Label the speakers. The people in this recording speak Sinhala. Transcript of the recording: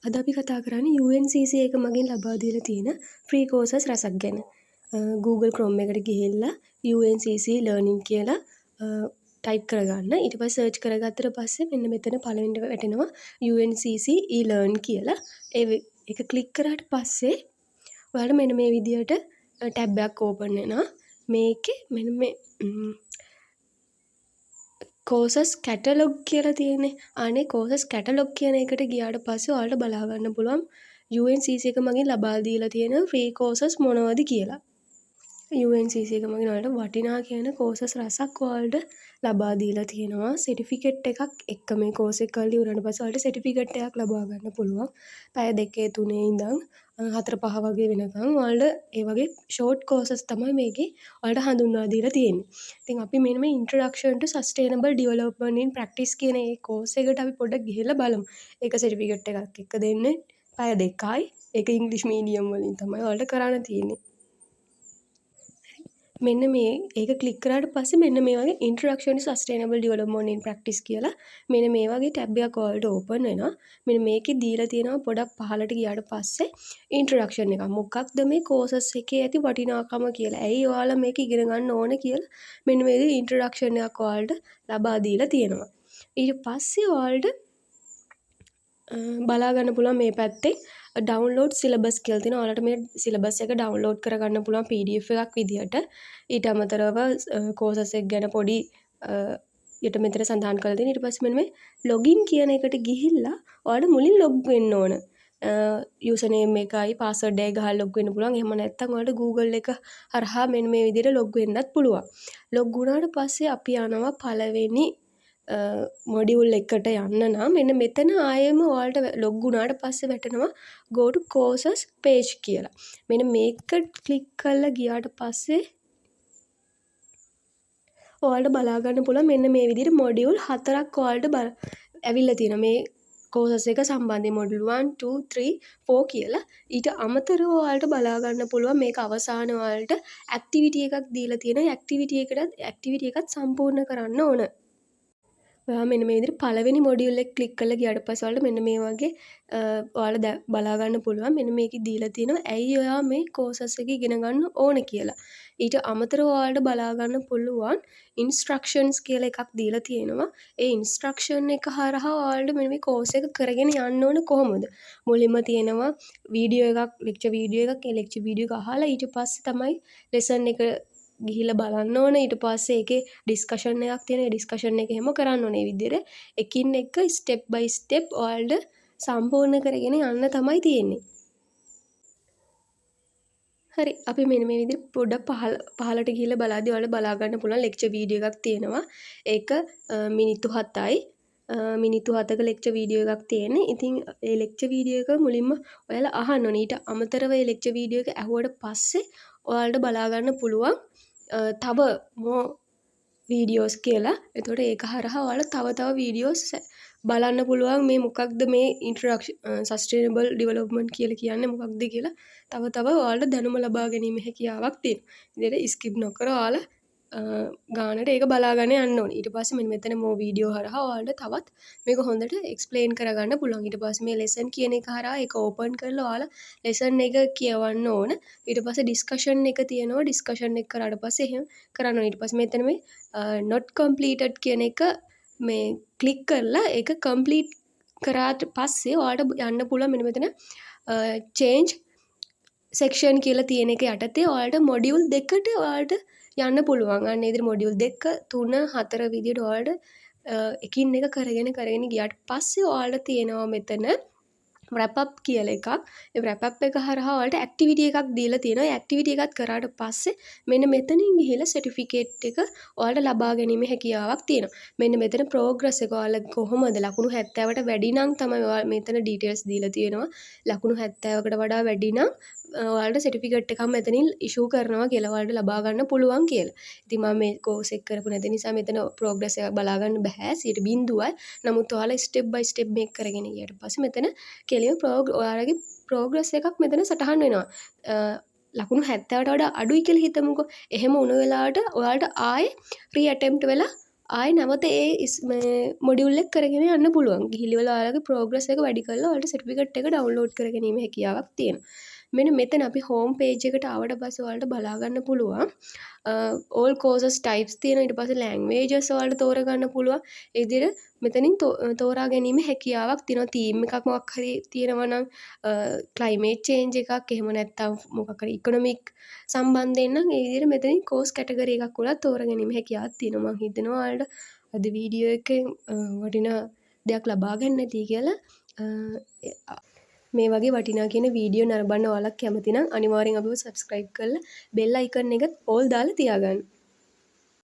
Speaker 1: අද අපි කතා කරන්නේ UNCC එක මගින් ලබා දීලා තියෙන ෆ්‍රී කෝසස් රසක් ගැන. Google Chrome එකට ගිහිල්ලා UNCC learning කියලා ටයිප් කරගන්න. ඊට පස්සේ සර්ච් කරගත්තට පස්සේ මෙන්න මෙතන පළවෙනිට වැටෙනවා UNCC e-learn කියලා. ඒක ක්ලික් කරාට පස්සේ ඔයාලට මෙන්න මේ විදියට ටැබ් එකක් ඕපන් වෙනවා. මේකේ මෙන්න මේ කෝසස් කැටලොග් කියලා තියෙන්නේ. අනේ කෝසස් කැටලොග් කියන එකට ගියාට පස්සේ ඔයාලට බලා ගන්න පුළුවන් UNCC එක මගින් ලබා දීලා තියෙන ෆ්‍රී කෝසස් මොනවද කියලා. UNCC එක මගින් ඔයාලට වටිනා කියන කෝසස් රසක් ඔයාලට ලබා දීලා තියෙනවා. සර්ටිෆිකේට් එකක් එක්ක මේ කෝස් එක කරලා ඉවරනට පස්සේ ඔයාලට සර්ටිෆිකේට් එකක් ලබා ගන්න පුළුවන්. පැය 2-3 ඉඳන් 4-5 වගේ වෙනකන් ඔයාලට ඒ වගේ ෂෝට් කෝසස් තමයි මේකේ ඔයාලට හඳුන්වා දීලා තියෙන්නේ. ඉතින් අපි මෙන්න මේ Introduction to Sustainable Development in Practice කියන මේ කෝස් එකට අපි පොඩ්ඩක් ගිහිල්ලා බලමු. ඒක සර්ටිෆිකේට් එකක් එක්ක දෙන්නේ පැය 2යි. ඒක ඉංග්‍රීසි මීඩියම් වලින් තමයි ඔයාලට කරන්න තියෙන්නේ. මෙන්න මේ ඒක ක්ලික් කරාට පස්සේ මෙන්න මේ වගේ Introduction to Sustainable Development in Practice කියලා මෙන්න මේ වගේ ටැබ් එකක් ඔයාලට ඕපන් වෙනවා. මෙන්න මේකේ දීලා තියෙනවා පොඩක් පහලට ගියාට පස්සේ Introduction එක. මොකක්ද මේ කෝසස් එකේ ඇති වටිනාකම කියලා. ඇයි ඔයාලා මේක ඉගෙන ගන්න ඕන කියලා මෙන්න මේ විදිහේ Introduction එකක් ඔයාලට ලබා දීලා තියෙනවා. ඊට පස්සේ ඔයාලට බලා ගන්න පුළුවන් මේ පැත්තේ ඩවුන්ලෝඩ් සිලබස් කියලා තියෙනවා. ඔයාලට මේ සිලබස් එක ඩවුන්ලෝඩ් කරගන්න පුළුවන් PDF එකක් විදියට. ඊට අමතරව කෝසස් එක ගැන පොඩි යට මෙතන සඳහන් කරලා තියෙනවා. ඊට පස්සේ මෙන්න මේ ලොගින් කියන එකට ගිහිල්ලා ඔයාලට මුලින් ලොග් වෙන්න ඕන. යූසර් නේම් එකයි පාස්වර්ඩ් එකයි ගහලා ලොග් වෙන්න පුළුවන්. එහෙම නැත්නම් ඔයාලට Google එක හරහා මෙන්න මේ විදියට ලොග් වෙන්නත් පුළුවන්. ලොග් වුණාට පස්සේ අපි යනවා පළවෙනි මොඩියුල් එකට යන්න නම් මෙන්න මෙතන ආයෙම ඔයාලට ලොග් වුණාට පස්සේ වැටෙනවා go to courses page කියලා. මෙන්න මේක ක්ලික් කරලා ගියාට පස්සේ ඔයාලට බලා ගන්න පුළුවන් මෙන්න මේ විදිහට මොඩියුල් 4ක් ඔයාලට ඇවිල්ලා තියෙනවා. මේ කෝසස් එක සම්බන්ධයෙන් මොඩියුල් 1 2 3 4 කියලා. ඊට අමතරව ඔයාලට බලා ගන්න පුළුවන් මේක අවසාන ඔයාලට ඇක්ටිවිටි එකක් දීලා තියෙනවා. ඇක්ටිවිටි එකත් සම්පූර්ණ කරන්න ඕන. ඔයා මෙන්න මේ විදිහට පළවෙනි මොඩියුල් එක ක්ලික් කරලා ගියාට පස්සේ ඔයාලට මෙන්න මේ වගේ ඔයාලා බලා ගන්න පුළුවන් මෙන්න මේකේ දීලා තියෙනවා ඇයි ඔයා මේ කෝසස් එක ඉගෙන ගන්න ඕන කියලා. ඊට අමතරව ඔයාලට බලා ගන්න පුළුවන් ඉන්ස්ට්‍රක්ෂන්ස් කියලා එකක් දීලා තියෙනවා. ඒ ඉන්ස්ට්‍රක්ෂන් එක හරහා ඔයාලට මෙන්න මේ කෝස් එක කරගෙන යන්න ඕන කොහොමද? මුලින්ම තියෙනවා වීඩියෝ එකක් ලෙක්චර් වීඩියෝ එකක් ඒ ලෙක්චර් වීඩියෝ එක අහලා ඊට පස්සේ තමයි ලෙසන් එක ගිහිල්ලා බලන්න ඕන. ඊට පස්සේ ඒකේ ඩිස්කෂන් එකක් තියෙනවා. ඒ ඩිස්කෂන් එක හැම කරන්න ඕනේ. මේ විදිහට එකින් එක ස්ටෙප් බයි ස්ටෙප් ඔයාලට සම්පූර්ණ කරගෙන යන්න තමයි තියෙන්නේ. හරි අපි මෙන්න මේ විදිහට පොඩ්ඩක් පහලට ගිහිල්ලා බලද්දී ඔයාලට බලා ගන්න පුළුවන් ලෙක්චර් වීඩියෝ එකක් තියෙනවා. ඒක මිනිත්තු 7යි. මිනිත්තු 7ක ලෙක්චර් වීඩියෝ එකක් තියෙන්නේ. ඉතින් ඒ ලෙක්චර් වීඩියෝ එක මුලින්ම ඔයාලා අහන්න ඕනේ. ඊට අමතරව ඒ ලෙක්චර් වීඩියෝ එක ඇහුවට පස්සේ ඔයාලට බලා ගන්න පුළුවන් තව වීඩියෝස් කියලා. එතකොට ඒක හරහා ඔයාලා තව වීඩියෝස් බලන්න පුළුවන් මේ මොකක්ද මේ Introduction Sustainable Development කියලා කියන්නේ මොකක්ද කියලා තව ඔයාලට දැනුම ලබා ගැනීම හැකියාවක් තියෙනවා. ඉතින් ස්කිප් නොකර ඔයාලා ගානට ඒක බලාගෙන යන්න ඕනේ. ඊට පස්සේ මෙන්න මෙතන මෝ වීඩියෝ හරහා ඔයාලට තවත් මේක හොඳට එක්ස්ප්ලেইন කරගන්න පුළුවන්. ඊට පස්සේ මේ ලෙසන් කියන එක හරහා ඒක ඕපන් කරලා ඔයාලා ලෙසන් එක කියවන්න ඕන. ඊට පස්සේ ඩිස්කෂන් එක තියෙනවා. ඩිස්කෂන් එක කරාට පස්සේ එහෙම කරන්න ඕනේ. ඊට පස්සේ මෙතන මේ not completed කියන එක මේ ක්ලික් කරලා ඒක කම්ප්ලීට් කරාට පස්සේ ඔයාලට යන්න පුළුවන් මෙන්න මෙතන change section කියලා තියෙන එක යටතේ ඔයාලට මොඩියුල් 2කට ඔයාලට යන්න පුළුවන්. අන්න ඒ විදිහට මොඩියුල් 2 3 4 විදිහට ඔයාලට එකින් එක කරගෙන ගියාට පස්සේ ඔයාලට තියෙනවා මෙතන wrap up කියලා එකක්. ඒ wrap up එක හරහා ඔයාලට ඇක්ටිවිටි එකක් දීලා තියෙනවා. ඒ ඇක්ටිවිටි එකත් කරාට පස්සේ මෙන්න මෙතනින් ගිහිල්ලා සර්ටිෆිකේට් එක ඔයාලට ලබා ගැනීම හැකියාවක් තියෙනවා. මෙන්න මෙතන progress එක ඔයාලා කොහොමද ලකුණු 70ට වැඩි නම් තමයි ඔයාලා මෙතන details දීලා තියෙනවා. ලකුණු 70කට වඩා වැඩි නම් ඔයාලට සර්ටිෆිකේට් එකක් මෙතනින් ඉෂුව කරනවා කියලා ඔයාලට ලබා ගන්න පුළුවන් කියලා. ඉතින් මම මේ කෝස් එක කරපු නැති නිසා මෙතන progress එක බලා ගන්න බෑ 0.0යි. නමුත් ඔයාලා step by step මේක කරගෙන ගියාට පස්සේ මෙතන කෙලිම ඔයාලගේ progress එකක් මෙතන සටහන් වෙනවා. ලකුණු 70ට වඩා අඩුයි කියලා හිතමුකෝ. එහෙම වුණ වෙලාවට ඔයාලට ආයේ re attempt වෙලා ආයෙ නැවත මේ මොඩියුල් එක කරගෙන යන්න පුළුවන්. ගිහිල්ලා ඔයාලගේ ප්‍රෝග්‍රස් එක වැඩි කරලා ඔයාලට සර්ටිෆිකේට් එක ඩවුන්ලෝඩ් කර ගැනීම හැකියාවක් තියෙනවා. මෙන්න මෙතන අපි හෝම් පේජ් එකට ආවට පස්සේ ඔයාලට බලා ගන්න පුළුවන් all courses types තියෙනවා. ඊට පස්සේ languages ඔයාලට තෝරගන්න පුළුවන්. ඒ විදිහට මෙතනින් තෝරා ගැනීම හැකියාවක් තියෙනවා. තීම් එකක් මොකක් හරි තියෙනවා නම් climate change එකක් එහෙම නැත්නම් මොකක් හරි economic සම්බන්ධයෙන් නම් ඒ විදිහට මෙතනින් course category එකක් උනත් තෝරා ගැනීම හැකියාවක් තියෙනවා. මම හිතනවා ඔයාලට අද වීඩියෝ එකෙන් වටිනා දෙයක් ලබා ගන්න ඇති කියලා. මේ වගේ වටිනා කියන වීඩියෝ නරඹන්න ඔයාලා කැමති නම් අනිවාර්යෙන් අපිව subscribe කරලා bell icon එක all දාලා තියාගන්න.